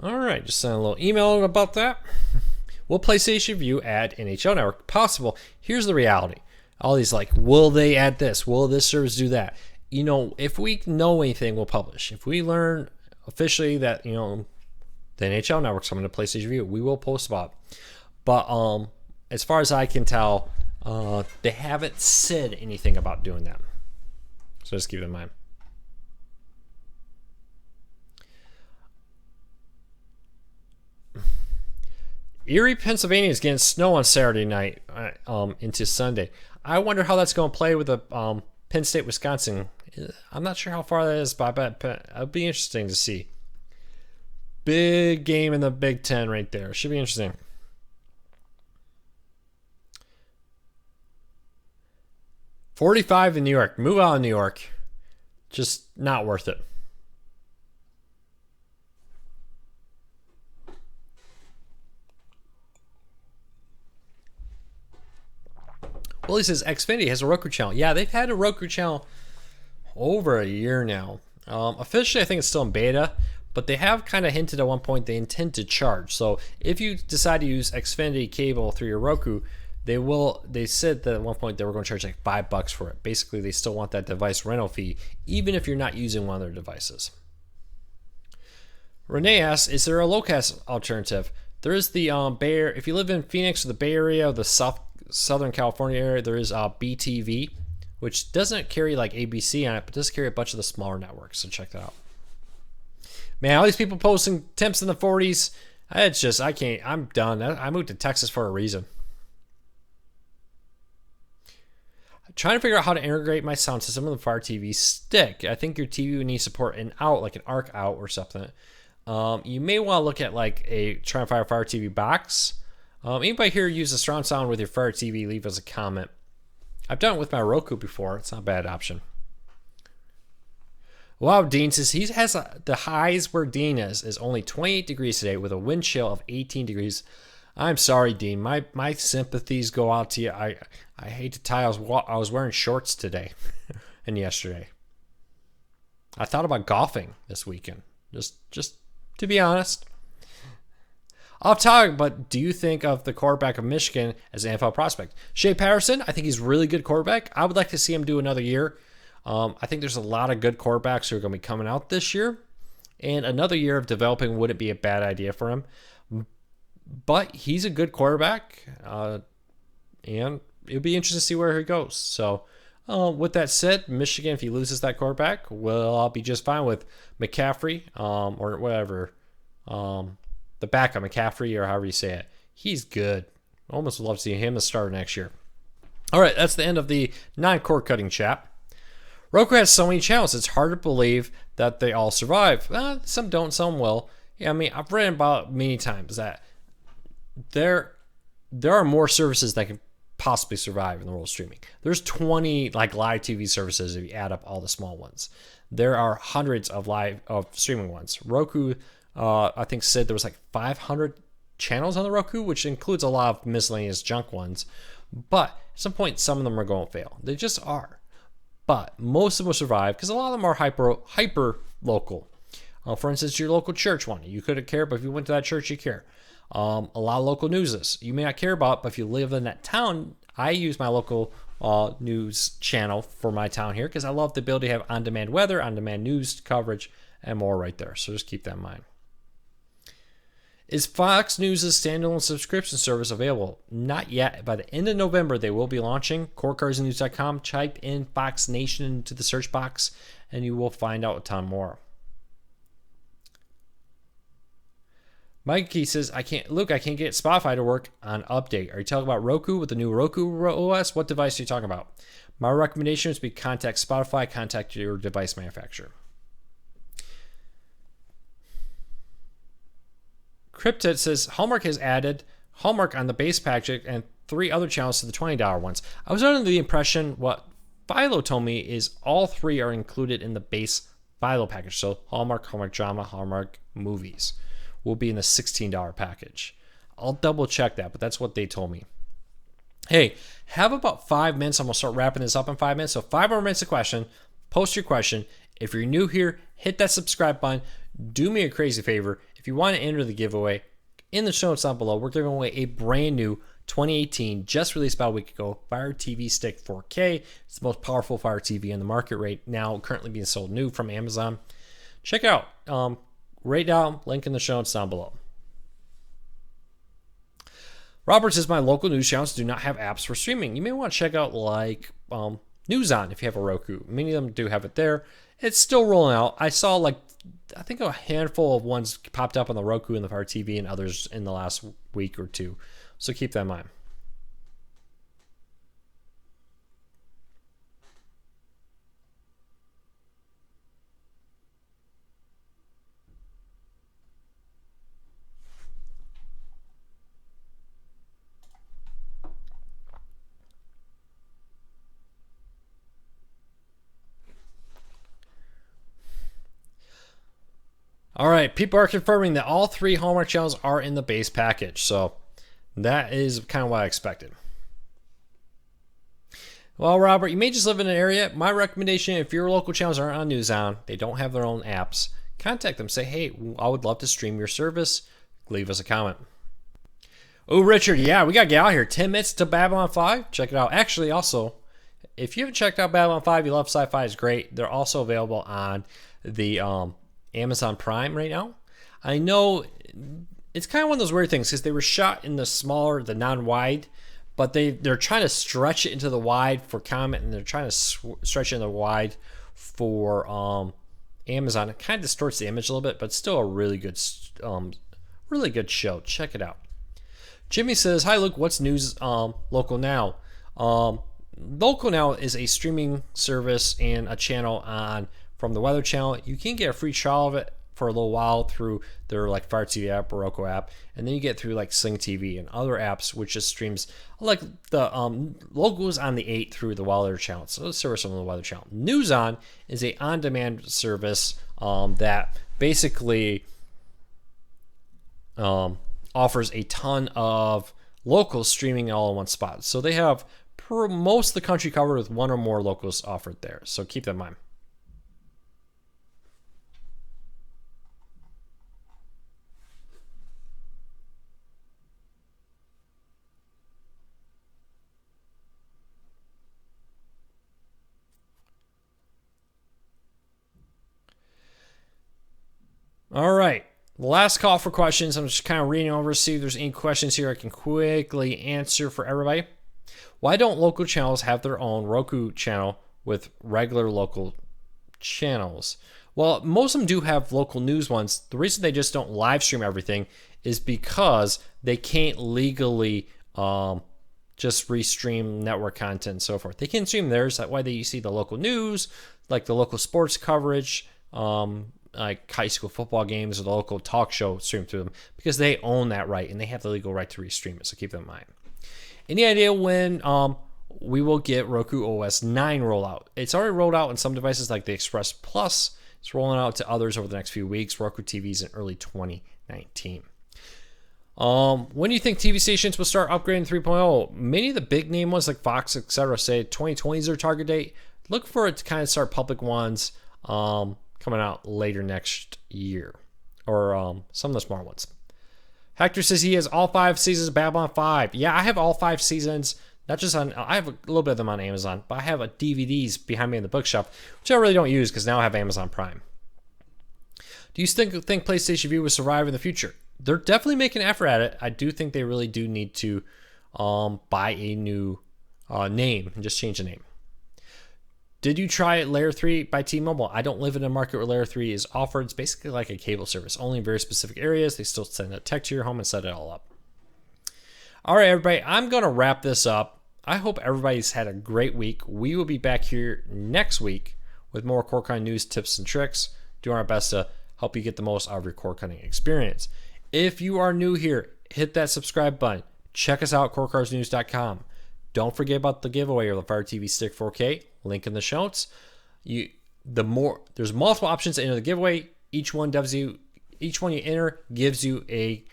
All right, just send a little email about that. Will PlayStation Vue add NHL Network? Possible. Here's the reality. All these like, will they add this? Will this service do that? You know, if we know anything, we'll publish. If we learn officially that, you know, the NHL Network's coming to PlayStation Vue, we will post about it. But as far as I can tell, they haven't said anything about doing that. So just keep it in mind. Erie, Pennsylvania is getting snow on Saturday night into Sunday. I wonder how that's going to play with the Penn State, Wisconsin. I'm not sure how far that is, but I bet it'll be interesting to see. Big game in the Big Ten right there. Should be interesting. $45 in New York. Move out of New York. Just not worth it. Well, he says Xfinity has a Roku channel. Yeah, they've had a Roku channel over a year now. Officially, I think it's still in beta, but they have kind of hinted at one point they intend to charge. So if you decide to use Xfinity cable through your Roku, they said that at one point they were going to charge like $5 for it. Basically, they still want that device rental fee, even if you're not using one of their devices. Renee asks, is there a low-cost alternative? There is the Bay Area. If you live in Phoenix or the Bay Area or the Southern California area, there is BTV, which doesn't carry like ABC on it, but does carry a bunch of the smaller networks. So check that out. Man, all these people posting temps in the 40s. It's just, I can't. I'm done. I moved to Texas for a reason. I'm trying to figure out how to integrate my sound system with the Fire TV stick. I think your TV would need support an out, like an ARC out or something. You may want to look at like a Fire TV box. Anybody here use a surround sound with your Fire TV? Leave us a comment. I've done it with my Roku before. It's not a bad option. Wow, Dean says he has the highs where Dean is only 28 degrees today with a wind chill of 18 degrees. I'm sorry, Dean. My sympathies go out to you. I hate to tell you, I was wearing shorts today and yesterday. I thought about golfing this weekend. Just to be honest. Off topic, but do you think of the quarterback of Michigan as an NFL prospect? Shea Patterson, I think he's a really good quarterback. I would like to see him do another year. I think there's a lot of good quarterbacks who are going to be coming out this year. And another year of developing wouldn't be a bad idea for him. But he's a good quarterback. And it'll be interesting to see where he goes. So with that said, Michigan, if he loses that quarterback, will be just fine with McCaffrey or whatever. The backup, McCaffrey, or however you say it. He's good. Almost would love to see him as starter next year. All right, that's the end of the non-cord cutting chat. Roku has so many channels, it's hard to believe that they all survive. Some don't, some will. Yeah, I mean, I've read about many times that there are more services that can possibly survive in the world of streaming. There's 20 like live TV services if you add up all the small ones. There are hundreds of streaming ones. Roku, I think, said there was like 500 channels on the Roku, which includes a lot of miscellaneous junk ones. But at some point, some of them are going to fail. They just are. But most of them will survive because a lot of them are hyper local. For instance, your local church one. You couldn't care, but if you went to that church, you care. A lot of local news you may not care about, but if you live in that town, I use my local news channel for my town here because I love the ability to have on-demand weather, on-demand news coverage, and more right there. So just keep that in mind. Is Fox News' standalone subscription service available? Not yet. By the end of November, they will be launching. CoreCarsandNews.com. Type in Fox Nation into the search box, and you will find out a ton more. Mikey says, I can't get Spotify to work on update. Are you talking about Roku with the new Roku OS? What device are you talking about? My recommendation is to contact Spotify, contact your device manufacturer. Cryptid says, Hallmark has added Hallmark on the base package and 3 other channels to the $20 ones. I was under the impression what Philo told me is all 3 are included in the base Philo package. So Hallmark, Hallmark Drama, Hallmark Movies will be in the $16 package. I'll double check that, but that's what they told me. Hey, have about 5 minutes. I'm going to start wrapping this up in 5 minutes. So 5 more minutes of question. Post your question. If you're new here, hit that subscribe button. Do me a crazy favor. If you want to enter the giveaway, in the show notes down below, we're giving away a brand new 2018, just released about a week ago, Fire TV Stick 4K. It's the most powerful Fire TV in the market right now, currently being sold new from Amazon. Check it out. Right down, link in the show notes down below. Robert says, my local news channels do not have apps for streaming. You may want to check out like NewsOn if you have a Roku. Many of them do have it there. It's still rolling out. I saw I think a handful of ones popped up on the Roku and the Fire TV and others in the last week or two. So keep that in mind. All right, people are confirming that all 3 Hallmark channels are in the base package. So that is kind of what I expected. Well, Robert, you may just live in an area. My recommendation, if your local channels aren't on NewsOn, they don't have their own apps, contact them. Say, hey, I would love to stream your service. Leave us a comment. Oh, Richard, yeah, we got to get out here. 10 minutes to Babylon 5. Check it out. Actually, also, if you haven't checked out Babylon 5, you love sci-fi, it's great. They're also available on the Amazon Prime right now. I know it's kind of one of those weird things because they were shot in the smaller, the non-wide, but they're trying to stretch it into the wide for comment, and they're trying to stretch it into the wide for Amazon. It kind of distorts the image a little bit, but still a really good show. Check it out. Jimmy says, hi Luke, what's news Local Now? Local Now is a streaming service and a channel from the Weather Channel. You can get a free trial of it for a little while through their like Fire TV app or Roku app, and then you get through like Sling TV and other apps, which just streams like the locals on the 8 through the Weather Channel. So the service on the Weather Channel. NewsOn is a on-demand service that basically offers a ton of locals streaming all in one spot. So they have most of the country covered with 1 or more locals offered there. So keep that in mind. All right. Last call for questions. I'm just kind of reading over, see if there's any questions here I can quickly answer for everybody. Why don't local channels have their own Roku channel with regular local channels? Well, most of them do have local news ones. The reason they just don't live stream everything is because they can't legally just restream network content and so forth. They can stream theirs. That's why you see the local news, like the local sports coverage, like high school football games or the local talk show stream through them, because they own that right and they have the legal right to restream it. So keep that in mind. Any idea when we will get Roku OS 9 rollout? It's already rolled out on some devices like the Express Plus. It's rolling out to others over the next few weeks. Roku TVs in early 2019. When do you think TV stations will start upgrading 3.0? Many of the big name ones like Fox, etc., say 2020 is their target date. Look for it to kind of start public ones coming out later next year, or some of the smart ones. Hector says he has all 5 seasons of Babylon 5. Yeah, I have all 5 seasons. Not just I have a little bit of them on Amazon, but I have DVDs behind me in the bookshelf, which I really don't use because now I have Amazon Prime. Do you think PlayStation Vue will survive in the future? they're definitely making an effort at it. I do think they really do need to buy a new name and just change the name. Did you try Layer 3 by T-Mobile? I don't live in a market where Layer 3 is offered. It's basically like a cable service, only in very specific areas. They still send a tech to your home and set it all up. All right, everybody, I'm going to wrap this up. I hope everybody's had a great week. We will be back here next week with more cord cutting news, tips, and tricks, doing our best to help you get the most out of your cord cutting experience. If you are new here, hit that subscribe button. Check us out at cordcardsnews.com. Don't forget about the giveaway of the Fire TV Stick 4K. Link in the show notes. There's multiple options to enter the giveaway. Each one you enter gives you a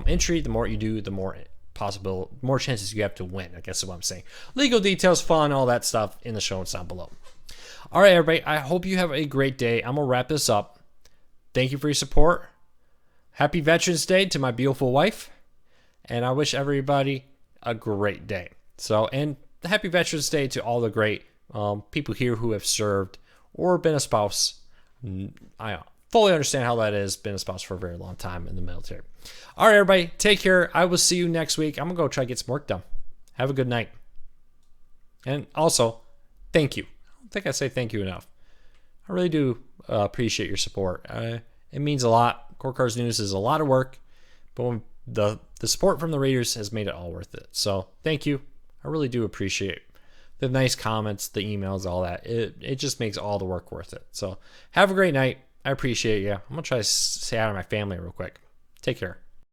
entry. The more you do, the more chances you have to win, I guess is what I'm saying. Legal details, fun, all that stuff in the show notes down below. All right, everybody, I hope you have a great day. I'm going to wrap this up. Thank you for your support. Happy Veterans Day to my beautiful wife. And I wish everybody a great day. And happy Veterans Day to all the great people here who have served or been a spouse. I fully understand how that is, been a spouse for a very long time in the military. All right, everybody, take care. I will see you next week. I'm going to go try to get some work done. Have a good night. And also, thank you. I don't think I say thank you enough. I really do appreciate your support. It means a lot. Cord Cards News is a lot of work, but when the support from the readers has made it all worth it. So thank you. I really do appreciate the nice comments, the emails, all that. It just makes all the work worth it. So have a great night. I appreciate you. I'm going to try to say hi to my family real quick. Take care.